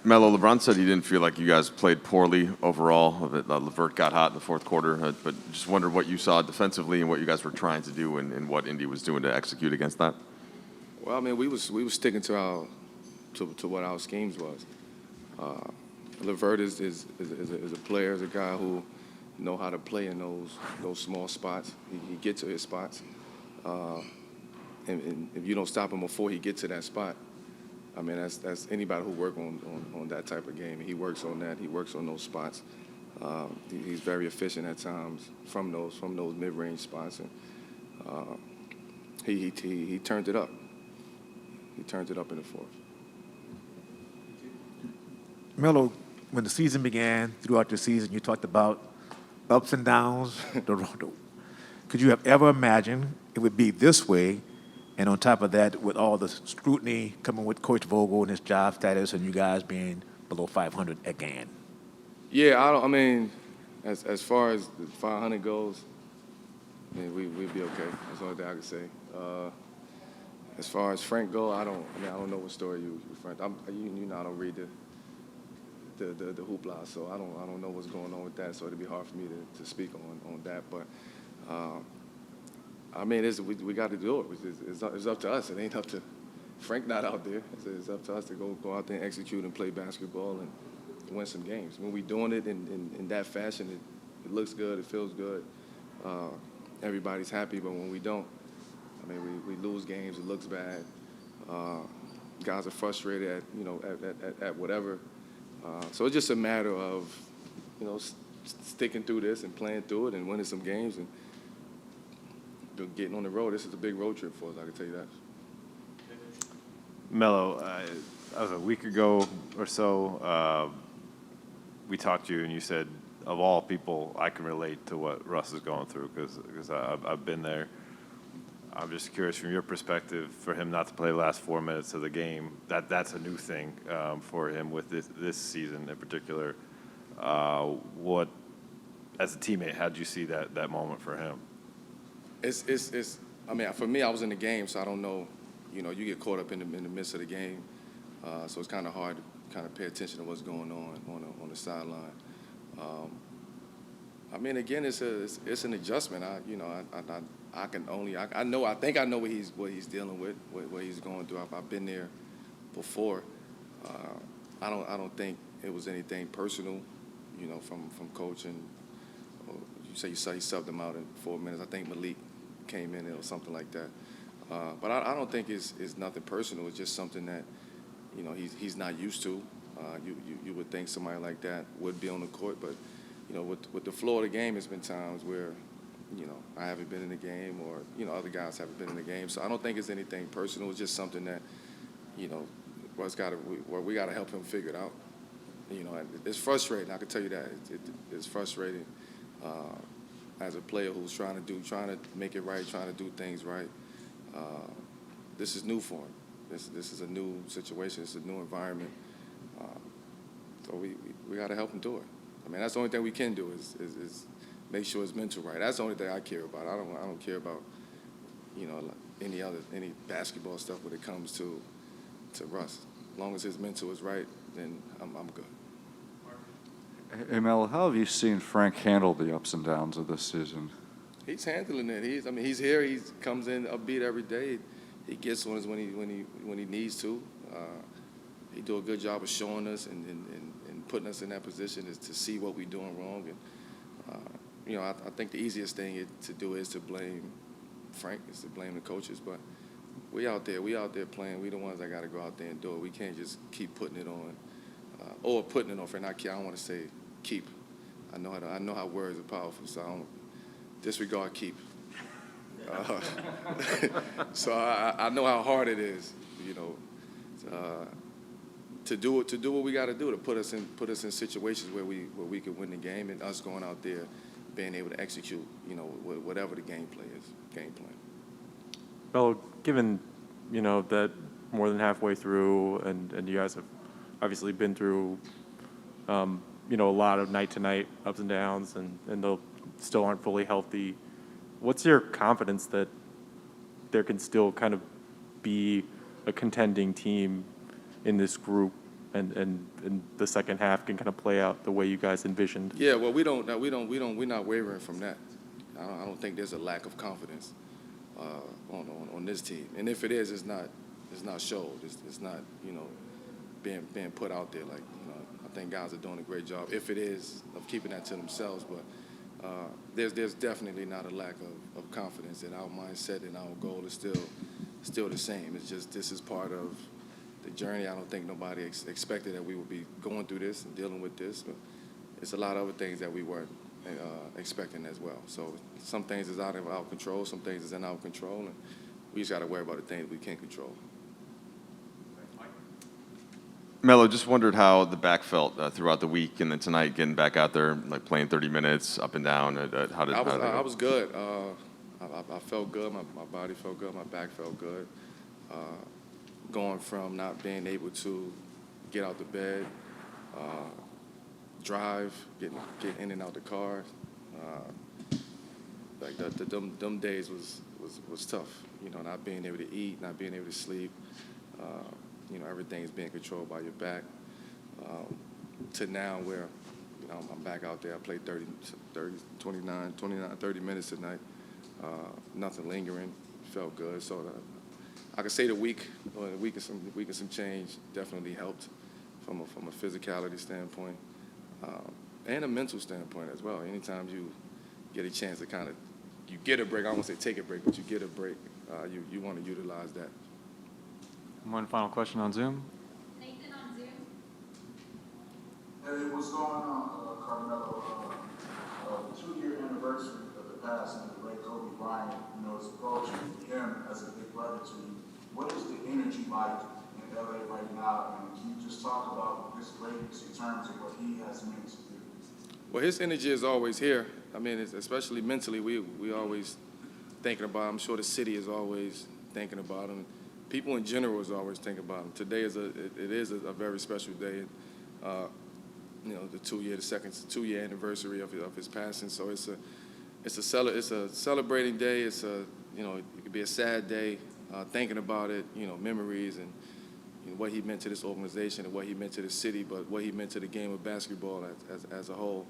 Melo, LeBron said he didn't feel like you guys played poorly overall. LeVert got hot in the fourth quarter, but just wondered what you saw defensively and what you guys were trying to do and what Indy was doing to execute against that. Well, I mean, we was sticking to what our schemes was. LeVert is a player, is a guy who know how to play in those small spots. He gets to his spots, and if you don't stop him before he gets to that spot, I mean, that's anybody who work on that type of game. He works on that. He works on those spots. He's very efficient at times from those mid-range spots, and he turned it up. He turned it up in the fourth. Melo, when the season began, throughout the season, you talked about ups and downs. Could you have ever imagined it would be this way? And on top of that, with all the scrutiny coming with Coach Vogel and his job status, and you guys being below 500 again. Yeah, I mean, as far as the 500 goes, I mean, we'd be okay. That's the only thing I can say. As far as Frank goes, I don't know what story you Frank. I don't read the hoopla, so I don't know what's going on with that. So it'd be hard for me to speak on that, but. I mean, we got to do it. It's up to us. It ain't up to Frank not out there. It's up to us to go out there and execute and play basketball and win some games. When we're doing it in that fashion, it looks good, it feels good. Everybody's happy, but when we don't, I mean, we lose games, it looks bad. Guys are frustrated at whatever. So it's just a matter of, sticking through this and playing through it and winning some games and getting on the road. This is a big road trip for us, I can tell you that. Melo, that was a week ago or so. We talked to you, and you said, of all people, I can relate to what Russ is going through because I've been there. I'm just curious, from your perspective, for him not to play the last 4 minutes of the game, that's a new thing for him with this season in particular. What, as a teammate, how did you see that moment for him? I mean, for me, I was in the game, so I don't know. You get caught up in the midst of the game, so it's kind of hard to kind of pay attention to what's going on the sideline. I mean, again, it's an adjustment. I think I know what he's dealing with, what he's going through. I've been there before. I don't think it was anything personal, from coaching. You say he subbed him out in 4 minutes. I think Malik came in or something like that. But I don't think it's nothing personal. It's just something that, he's not used to. You would think somebody like that would be on the court, but with the flow of the game, it's been times where, I haven't been in the game or, other guys haven't been in the game. So I don't think it's anything personal. It's just something that, we got to help him figure it out. It's frustrating. I can tell you that. It's frustrating as a player who's trying to make it right, trying to do things right. This is new for him. This is a new situation. It's a new environment. So we got to help him do it. I mean, that's the only thing we can do is make sure his mental right. That's the only thing I care about. I don't care about any basketball stuff when it comes to Russ. As long as his mental is right, then I'm good. Hey, Mel, how have you seen Frank handle the ups and downs of this season? He's handling it. He's here. He comes in upbeat every day. He gets on us when he needs to. He do a good job of showing us and putting us in that position is to see what we're doing wrong. And I think the easiest thing to do is to blame Frank, is to blame the coaches. But we out there playing. We the ones that got to go out there and do it. We can't just keep putting it on, or putting it on. For not, I don't want to say keep. I know how words are powerful, so I don't disregard keep. So I know how hard it is, to do what we got to do to put us in situations where we could win the game, and us going out there being able to execute, whatever the game plan. Well, given that more than halfway through, and you guys have obviously been through a lot of night-to-night ups and downs, and they still aren't fully healthy. What's your confidence that there can still kind of be a contending team in this group and the second half can kind of play out the way you guys envisioned? Yeah, well, we're not wavering from that. I don't think there's a lack of confidence on this team, and if it is, it's not showed. It's not being put out there. Like I think guys are doing a great job. If it is, of keeping that to themselves, but there's definitely not a lack of confidence, and our mindset and our goal is still the same. It's just this is part of the journey. I don't think nobody expected that we would be going through this and dealing with this, but it's a lot of other things that we weren't expecting as well. So some things is out of our control, some things is in our control, and we just got to worry about the things we can't control. Melo, just wondered how the back felt throughout the week, and then tonight getting back out there, like playing 30 minutes up and down. How did that I go? was good. I felt good. My body felt good. My back felt good. Going from not being able to get out the bed, drive, get in and out the car, like them days was tough. Not being able to eat, not being able to sleep. Everything's being controlled by your back. To now where, I'm back out there. I played 30 minutes tonight. Nothing lingering. Felt good. So I could say the week and some change definitely helped from a physicality standpoint and a mental standpoint as well. Anytime you get a chance to you get a break. I don't want to say take a break, but you get a break. You want to utilize that. One final question on Zoom. Nathan on Zoom. Hey, what's going on, Carmelo? The 2-year anniversary of the passing of the great Kobe Bryant, is approaching him as a big brother to you. What is the energy like in LA right now? And can you just talk about his greatness in terms of what he has meant to you? Well, his energy is always here. I mean, especially mentally, we always thinking about him. I'm sure the city is always thinking about him. People in general is always thinking about him. Today is a very special day. The 2-year anniversary of his passing. So it's a celebrating day. It could be a sad day, thinking about it. Memories and what he meant to this organization and what he meant to the city, but what he meant to the game of basketball as a whole.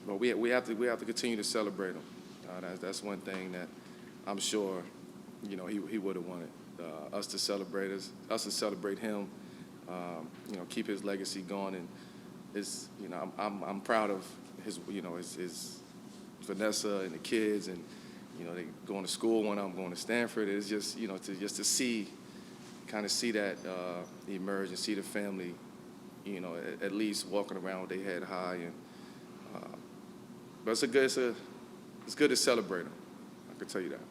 But we have to continue to celebrate him. That's one thing that I'm sure he would have wanted us to celebrate him. Keep his legacy going, and I'm proud of his Vanessa and the kids, and they going to school. One of them going to Stanford. It's just to see that emerge and see the family, at least walking around with their head high, and but it's good to celebrate them. I can tell you that.